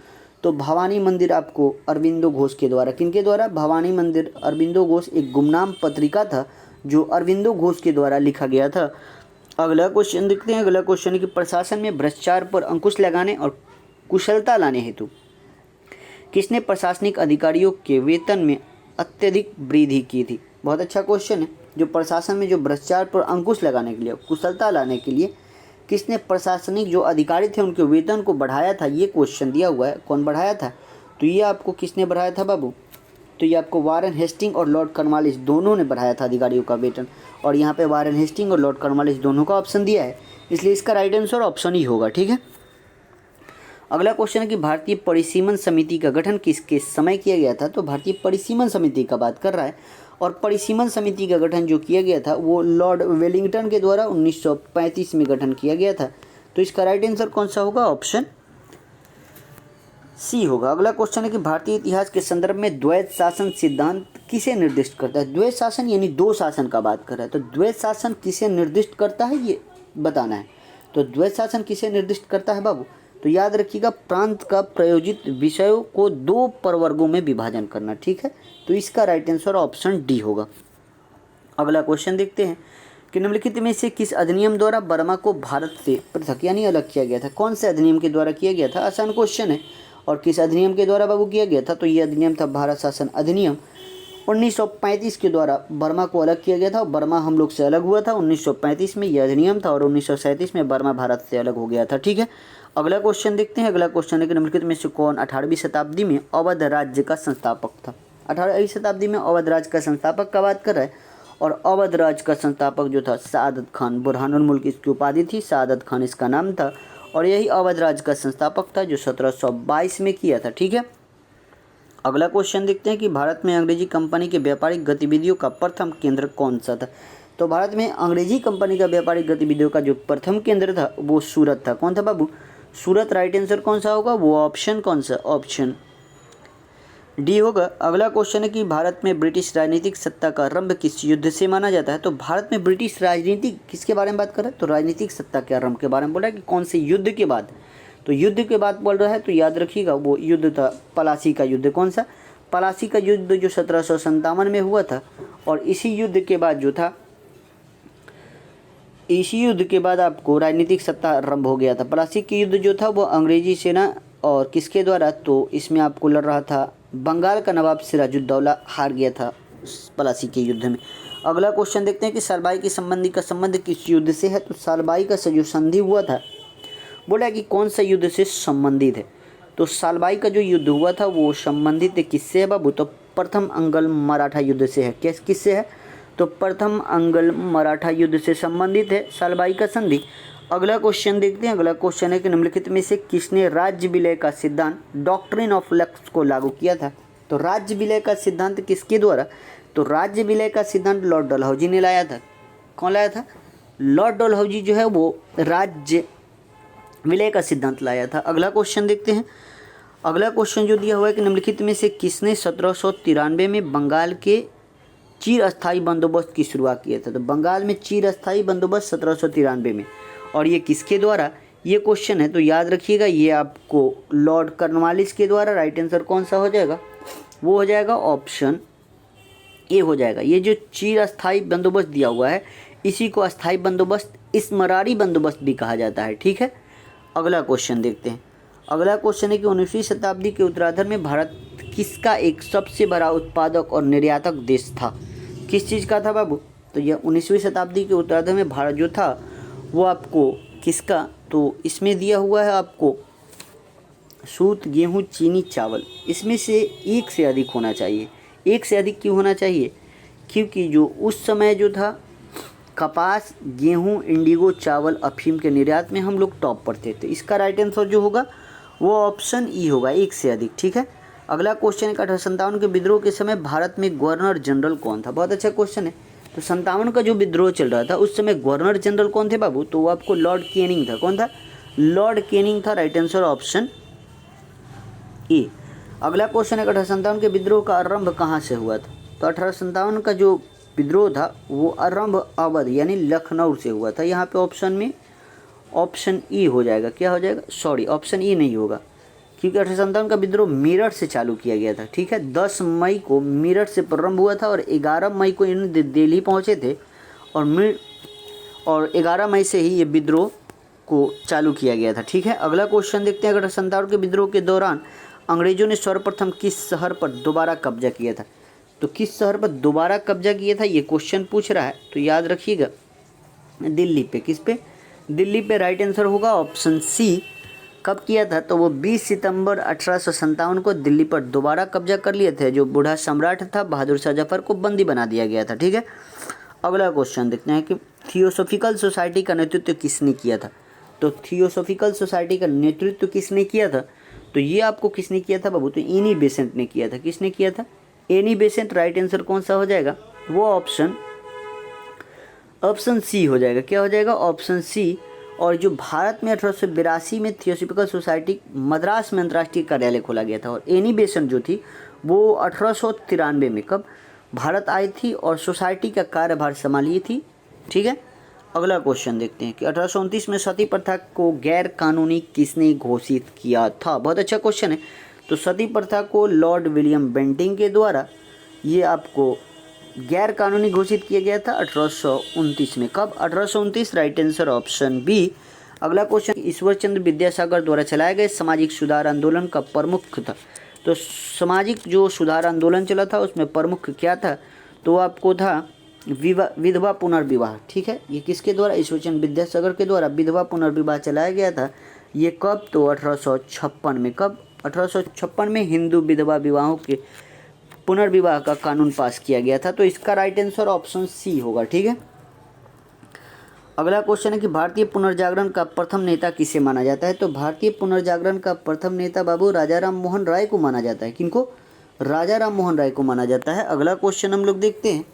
तो भवानी मंदिर आपको अरविंदो घोष के द्वारा। किनके द्वारा, भवानी मंदिर अरविंदो घोष, एक गुमनाम पत्रिका था जो अरविंदो घोष के द्वारा लिखा गया था। अगला क्वेश्चन देखते हैं। अगला क्वेश्चन है कि प्रशासन में भ्रष्टाचार पर अंकुश लगाने और कुशलता लाने हेतु किसने प्रशासनिक अधिकारियों के वेतन में अत्यधिक वृद्धि की थी। बहुत अच्छा क्वेश्चन है। जो प्रशासन में जो भ्रष्टाचार पर अंकुश लगाने के लिए, कुशलता लाने के लिए किसने प्रशासनिक जो अधिकारी थे उनके वेतन को बढ़ाया था, ये क्वेश्चन दिया हुआ है। कौन बढ़ाया था, तो ये आपको किसने बढ़ाया था बाबू, तो ये आपको वारेन हेस्टिंग और लॉर्ड कॉर्नवालिस दोनों ने बढ़ाया था अधिकारियों का वेतन। और यहाँ पे वारेन हेस्टिंग और लॉर्ड कॉर्नवालिस दोनों का ऑप्शन दिया है, इसलिए इसका राइट आंसर ऑप्शन ही होगा। ठीक है, अगला क्वेश्चन है कि भारतीय परिसीमन समिति का गठन किसके समय किया गया था। तो भारतीय परिसीमन समिति का बात कर रहा है, और परिसीमन समिति का गठन जो किया गया था वो लॉर्ड वेलिंगटन के द्वारा 1935 में गठन किया गया था। तो इसका राइट आंसर कौन सा होगा, ऑप्शन सी होगा। अगला क्वेश्चन है कि भारतीय इतिहास के संदर्भ में द्वैत शासन सिद्धांत किसे निर्दिष्ट करता है। द्वैत शासन यानी दो शासन का बात कर रहा है, तो द्वैत शासन किसे निर्दिष्ट करता है ये बताना है। तो द्वैत शासन किसे निर्दिष्ट करता है बाबू, तो याद रखिएगा प्रांत का प्रयोजित विषयों को दो प्रवर्गों में विभाजन करना। ठीक है, तो इसका राइट आंसर ऑप्शन डी होगा। अगला क्वेश्चन देखते हैं कि निम्नलिखित में से किस अधिनियम द्वारा बर्मा को भारत से पृथक यानी अलग किया गया था। कौन से अधिनियम के द्वारा किया गया था, आसान क्वेश्चन है। और किस अधिनियम के द्वारा बाबू किया गया था, तो ये अधिनियम था भारत शासन अधिनियम 1935 के द्वारा बर्मा को अलग किया गया था। और बर्मा हम लोग से अलग हुआ था 1935 में यह अधिनियम था, और 1937 में बर्मा भारत से अलग हो गया था। ठीक है, अगला क्वेश्चन देखते हैं। अगला क्वेश्चन है कि निम्नलिखित में से कौन 18वीं शताब्दी में अवध राज्य का संस्थापक था। 18वीं शताब्दी में अवध राज्य का संस्थापक का बात कर रहा है, और अवध राज्य का संस्थापक जो था सआदत खान, बुरहानुल मुल्क इसकी उपाधि थी, सआदत खान इसका नाम था, और यही अवध राज्य का संस्थापक था जो 1722 में किया था। ठीक है, अगला क्वेश्चन देखते हैं कि भारत में अंग्रेजी कंपनी के व्यापारिक गतिविधियों का प्रथम केंद्र कौन सा था। तो भारत में अंग्रेजी कंपनी का व्यापारिक गतिविधियों का जो प्रथम केंद्र था वो सूरत था। कौन था बाबू, सूरत। राइट आंसर कौन सा होगा, वो ऑप्शन कौन सा, ऑप्शन डी होगा। अगला क्वेश्चन है कि भारत में ब्रिटिश राजनीतिक सत्ता का आरंभ किस युद्ध से माना जाता है। तो भारत में ब्रिटिश राजनीति किसके बारे में बात कर रहा है, तो राजनीतिक सत्ता के आरंभ के बारे में बोल रहा है कि कौन से युद्ध के बाद, तो युद्ध के बाद बोल रहा है। तो याद रखिएगा वो युद्ध था पलासी का युद्ध। कौन सा, पलासी का युद्ध जो 1757 में हुआ था। और इसी युद्ध के बाद जो था, इसी युद्ध के बाद आपको राजनीतिक सत्ता आरंभ हो गया था। पलासी के युद्ध जो था वो अंग्रेजी सेना और किसके द्वारा, तो इसमें आपको लड़ रहा था बंगाल का नवाब सिराजुद्दौला, हार गया था पलासी के युद्ध में। अगला क्वेश्चन देखते हैं कि सालबाई की संबंधी का संबंध किस युद्ध से है। तो सालबाई का जो संधि हुआ था, बोला कि कौन सा युद्ध से संबंधित है। तो सालबाई का जो युद्ध हुआ था वो संबंधित किससे है बाबू, तो प्रथम अंगल मराठा युद्ध से है। किससे है, तो प्रथम अंगल मराठा युद्ध से संबंधित है सालबाई का संधि। अगला क्वेश्चन देखते हैं। अगला क्वेश्चन है कि निम्नलिखित में से किसने राज्य विलय का सिद्धांत डॉक्ट्रिन ऑफ लक्स को लागू किया था। तो राज्य विलय का सिद्धांत किसके द्वारा, तो राज्य विलय का सिद्धांत लॉर्ड डलहौजी ने लाया था। कौन लाया था? लॉर्ड डलहौजी जो है वो राज्य विलय का सिद्धांत लाया था। अगला क्वेश्चन देखते हैं। अगला क्वेश्चन जो दिया हुआ है कि निम्नलिखित में से किसने 1793 में बंगाल के चिरस्थायी बंदोबस्त की शुरुआत किया था? तो बंगाल में चिरस्थायी बंदोबस्त 1793 में, और ये किसके द्वारा, ये क्वेश्चन है। तो याद रखिएगा ये आपको लॉर्ड कॉर्नवालिस के द्वारा। राइट आंसर कौन सा हो जाएगा? वो हो जाएगा ऑप्शन ए हो जाएगा। ये जो चिरस्थायी बंदोबस्त दिया हुआ है इसी को अस्थायी बंदोबस्त, स्मरारी बंदोबस्त भी कहा जाता है। ठीक है, अगला क्वेश्चन देखते हैं। अगला क्वेश्चन है कि 19वीं शताब्दी के उत्तरार्ध में भारत किसका एक सबसे बड़ा उत्पादक और निर्यातक देश था? किस चीज़ का था बाबू? तो यह 19वीं शताब्दी के उत्तरार्ध में भारत जो था वो आपको किसका, तो इसमें दिया हुआ है आपको सूत, गेहूँ, चीनी, चावल। इसमें से एक से अधिक होना चाहिए। एक से अधिक क्यों होना चाहिए? क्योंकि जो उस समय जो था कपास, गेहूँ, इंडिगो, चावल, अफीम के निर्यात में हम लोग टॉप पर थे। तो इसका राइट आंसर जो होगा वो ऑप्शन ई होगा, एक से अधिक। ठीक है, अगला क्वेश्चन है 1857 के विद्रोह के समय भारत में गवर्नर जनरल कौन था? बहुत अच्छा क्वेश्चन है। तो 57 का जो विद्रोह चल रहा था उस समय गवर्नर जनरल कौन थे बाबू? तो वो आपको लॉर्ड कैनिंग था। कौन था? लॉर्ड कैनिंग था। Right answer option A. अगला क्वेश्चन है 1857 के विद्रोह का आरंभ कहाँ से हुआ था? तो 1857 का जो विद्रोह था वो आरंभ अवध यानी लखनऊ से हुआ था। यहाँ पे ऑप्शन में ऑप्शन ई हो जाएगा। क्या हो जाएगा? सॉरी, ऑप्शन ई नहीं होगा, क्योंकि 1857 का विद्रोह मेरठ से चालू किया गया था। ठीक है, 10 मई को मेरठ से प्रारंभ हुआ था और 11 मई को इन दिल्ली पहुँचे थे और 11 मई से ही ये विद्रोह को चालू किया गया था। ठीक है, अगला क्वेश्चन देखते हैं। 1857 के विद्रोह के दौरान अंग्रेजों ने सर्वप्रथम किस शहर पर दोबारा कब्जा किया था? तो किस शहर पर दोबारा कब्जा किया था ये क्वेश्चन पूछ रहा है। तो याद रखिएगा दिल्ली पे। किस पे? दिल्ली पे। राइट आंसर होगा ऑप्शन सी। कब किया था? तो वो 20 सितंबर 1857 को दिल्ली पर दोबारा कब्जा कर लिए थे। जो बूढ़ा सम्राट था बहादुर शाह जफर को बंदी बना दिया गया था। ठीक है, अगला क्वेश्चन देखते हैं कि थियोसॉफिकल सोसाइटी का नेतृत्व किसने किया था? तो थियोसॉफिकल सोसाइटी का नेतृत्व किसने किया था? तो ये आपको किसने किया था बाबू? तो एनी बेसेंट ने किया था। किसने किया था? Annie Besant. राइट आंसर कौन सा हो जाएगा? वो ऑप्शन सी हो जाएगा। क्या हो जाएगा? Option C. और जो भारत में 1882 में थियोसॉफिकल सोसाइटी मद्रास में अंतर्राष्ट्रीय कार्यालय खोला गया था, और एनी बेसेंट जो थी वो 1893 में कब भारत आई थी और सोसाइटी का कार्यभार संभाली थी। ठीक है, अगला क्वेश्चन देखते हैं कि 1829 में सती प्रथा को गैर कानूनी किसने घोषित किया था? बहुत अच्छा क्वेश्चन है। तो सती प्रथा को लॉर्ड विलियम बेंटिंग के द्वारा ये आपको गैर कानूनी घोषित किया गया था 1829 में। कब? 1829। Right answer option B. अगला क्वेश्चन, ईश्वर चंद्र विद्यासागर द्वारा चलाए गए सामाजिक सुधार आंदोलन का प्रमुख था? तो सामाजिक जो सुधार आंदोलन चला था उसमें प्रमुख क्या था? तो आपको था विधवा पुनर्विवाह। ठीक है, ये किसके द्वारा? ईश्वर चंद्र विद्यासागर के द्वारा विधवा पुनर्विवाह चलाया गया था। ये कब? तो 1856 में। कब? 1856 में हिंदू विधवा विवाहों के पुनर्विवाह का कानून पास किया गया था। तो इसका राइट आंसर ऑप्शन सी होगा। ठीक है, अगला क्वेश्चन है कि भारतीय पुनर्जागरण का प्रथम नेता किसे माना जाता है? तो भारतीय पुनर्जागरण का प्रथम नेता बाबू राजा राम मोहन राय को माना जाता है। किनको? राजा राम मोहन राय को माना जाता है। अगला क्वेश्चन हम लोग देखते हैं।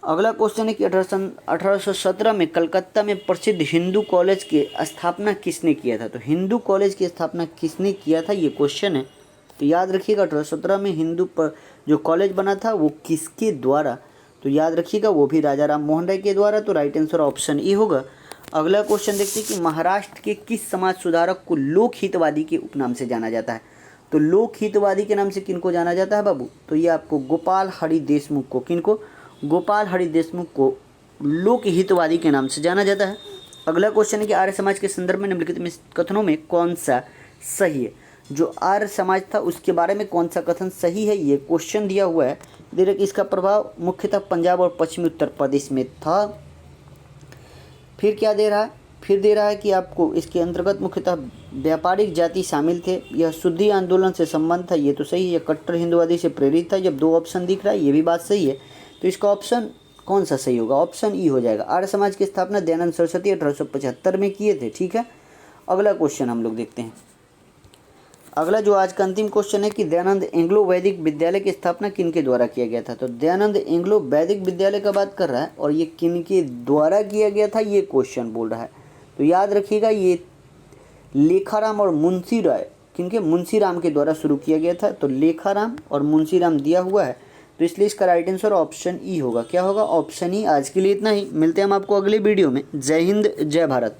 अगला क्वेश्चन है कि 1817 में कलकत्ता में प्रसिद्ध हिंदू कॉलेज की स्थापना किसने किया था? तो हिंदू कॉलेज की स्थापना किसने किया था ये क्वेश्चन है। तो याद रखिएगा 1817 में हिंदू पर जो कॉलेज बना था वो किसके द्वारा? तो याद रखिएगा वो भी राजा राम मोहन राय के द्वारा। तो राइट आंसर ऑप्शन ई होगा। अगला क्वेश्चन देखते हैं कि महाराष्ट्र के किस समाज सुधारक को लोक हितवादी के उपनाम से जाना जाता है? तो लोक हितवादी के नाम से किनको जाना जाता है बाबू? तो ये आपको गोपाल हरि देशमुख को। किनको? गोपाल हरि देशमुख को लोक हितवादी के नाम से जाना जाता है। अगला क्वेश्चन है कि आर्य समाज के संदर्भ में निम्नलिखित में कथनों में कौन सा सही है? जो आर्य समाज था उसके बारे में कौन सा कथन सही है ये क्वेश्चन दिया हुआ है। दे रहा कि इसका प्रभाव मुख्यतः पंजाब और पश्चिमी उत्तर प्रदेश में था। फिर क्या दे रहा है? फिर दे रहा है कि आपको इसके अंतर्गत मुख्यतः व्यापारिक जाति शामिल थे। यह शुद्धि आंदोलन से संबंध था, ये तो सही है। कट्टर हिंदुवादी से प्रेरित था। जब 2 ऑप्शन दिख रहा है ये भी बात सही है। तो इसका ऑप्शन कौन सा सही होगा? ऑप्शन ई हो जाएगा। आर्य समाज की स्थापना दयानंद सरस्वती 1875 में किए थे। ठीक है, अगला क्वेश्चन हम लोग देखते हैं। अगला जो आज का अंतिम क्वेश्चन है कि दयानंद एंग्लो वैदिक विद्यालय की स्थापना किनके द्वारा किया गया था। तो दयानंद एंग्लो वैदिक विद्यालय का बात कर रहा है और ये किनके द्वारा किया गया था ये क्वेश्चन बोल रहा है। तो याद रखिएगा ये लेखाराम और मुंशी राय, किनके, मुंशी राम के द्वारा शुरू किया गया था। तो लेखाराम और मुंशी राम दिया हुआ है, तो इसलिए इसका राइट आंसर ऑप्शन ई होगा। क्या होगा? Option E. आज के लिए इतना ही, मिलते हैं हम आपको अगले वीडियो में। जय हिंद, जय भारत।